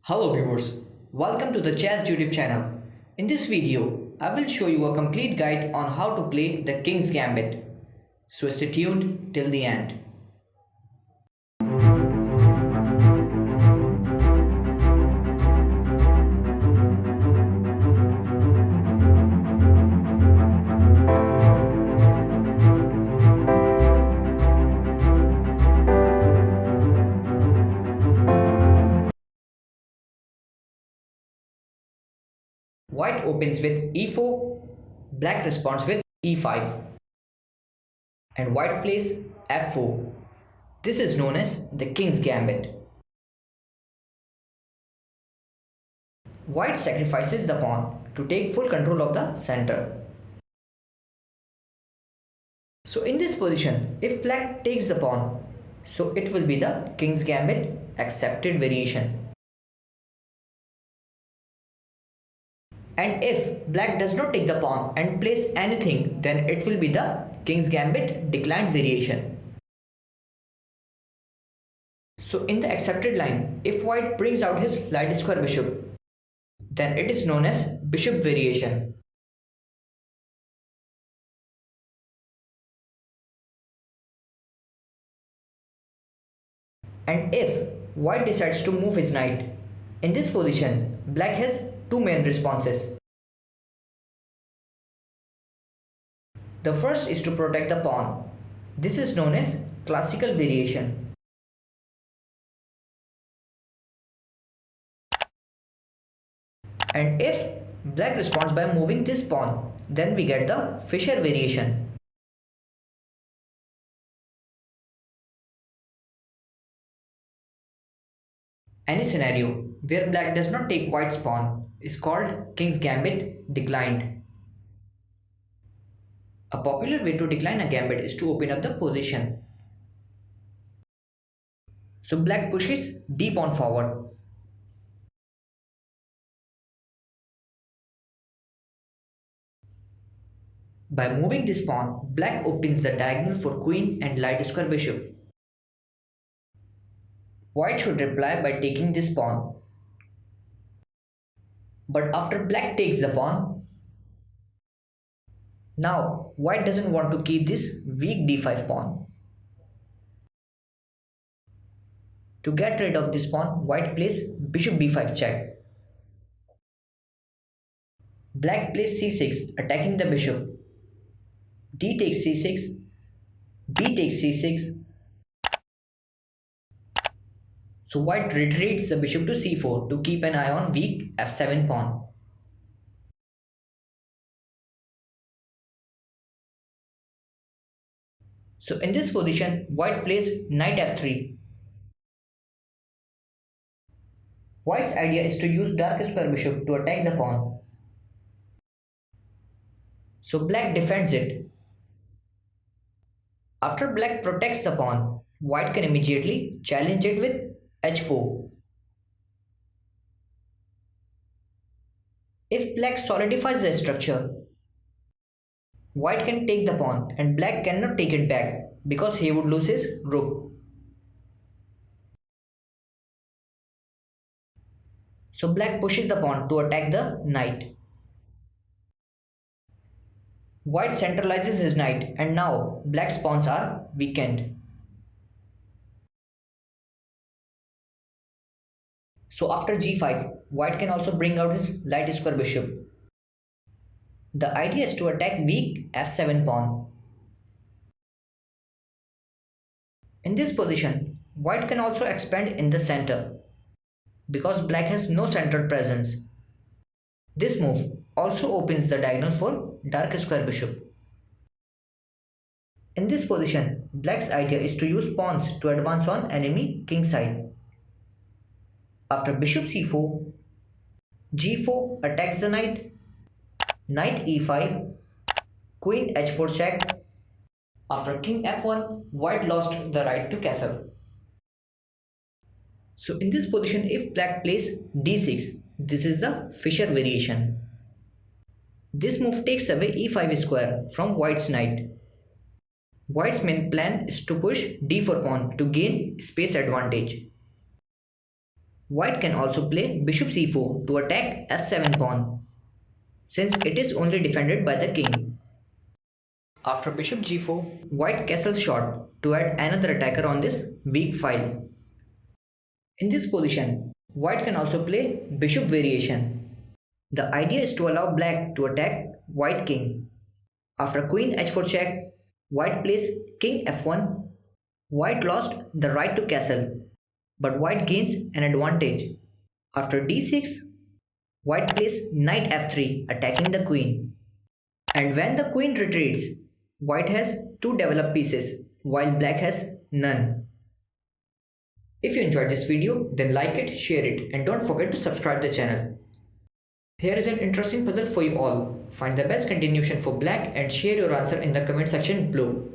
Hello viewers, welcome to the Chess YouTube channel. In this video, I will show you a complete guide on how to play the King's Gambit. So stay tuned till the end. White opens with e4, black responds with e5, and white plays f4. This is known as the King's Gambit. White sacrifices the pawn to take full control of the center. So in this position, if black takes the pawn, so it will be the King's Gambit accepted variation. And if black does not take the pawn and plays anything, then it will be the King's Gambit declined variation. So in the accepted line, if white brings out his light square bishop, then it is known as bishop variation. And if white decides to move his knight, in this position, black has two main responses. The first is to protect the pawn. This is known as classical variation. And if black responds by moving this pawn, then we get the Fischer variation. Any scenario where black does not take white's pawn is called King's Gambit declined. A popular way to decline a gambit is to open up the position. So black pushes d pawn forward. By moving this pawn, black opens the diagonal for queen and light square bishop. White should reply by taking this pawn. But after black takes the pawn, now white doesn't want to keep this weak d5 pawn. To get rid of this pawn, white plays bishop b5 check. Black plays c6, attacking the bishop. D takes c6, b takes c6. So white retreats the bishop to c4 to keep an eye on weak f7 pawn. So in this position, white plays knight f3. White's idea is to use dark square bishop to attack the pawn. So black defends it. After black protects the pawn, white can immediately challenge it with h4. If black solidifies the structure, white can take the pawn and black cannot take it back because he would lose his rook. So black pushes the pawn to attack the knight. White centralizes his knight and now black's pawns are weakened. So after g5, white can also bring out his light square bishop. The idea is to attack weak f7 pawn. In this position, white can also expand in the center because black has no central presence. This move also opens the diagonal for dark square bishop. In this position, black's idea is to use pawns to advance on enemy king side. After bishop c4, g4 attacks the knight, knight e5, queen h4 check. After king f1, white lost the right to castle. So in this position, if black plays d6, this is the Fischer variation. This move takes away e5 square from white's knight. White's main plan is to push d4 pawn to gain space advantage. White can also play bishop c4 to attack f7 pawn, since it is only defended by the king. After bishop g4, white castles short to add another attacker on this weak file. In this position, white can also play bishop variation. The idea is to allow black to attack white king. After queen h4 check, white plays king f1. White lost the right to castle, but white gains an advantage. After d6, white plays knight f3 attacking the queen. And when the queen retreats, white has two developed pieces while black has none. If you enjoyed this video, then like it, share it, and don't forget to subscribe the channel. Here is an interesting puzzle for you all. Find the best continuation for black and share your answer in the comment section below.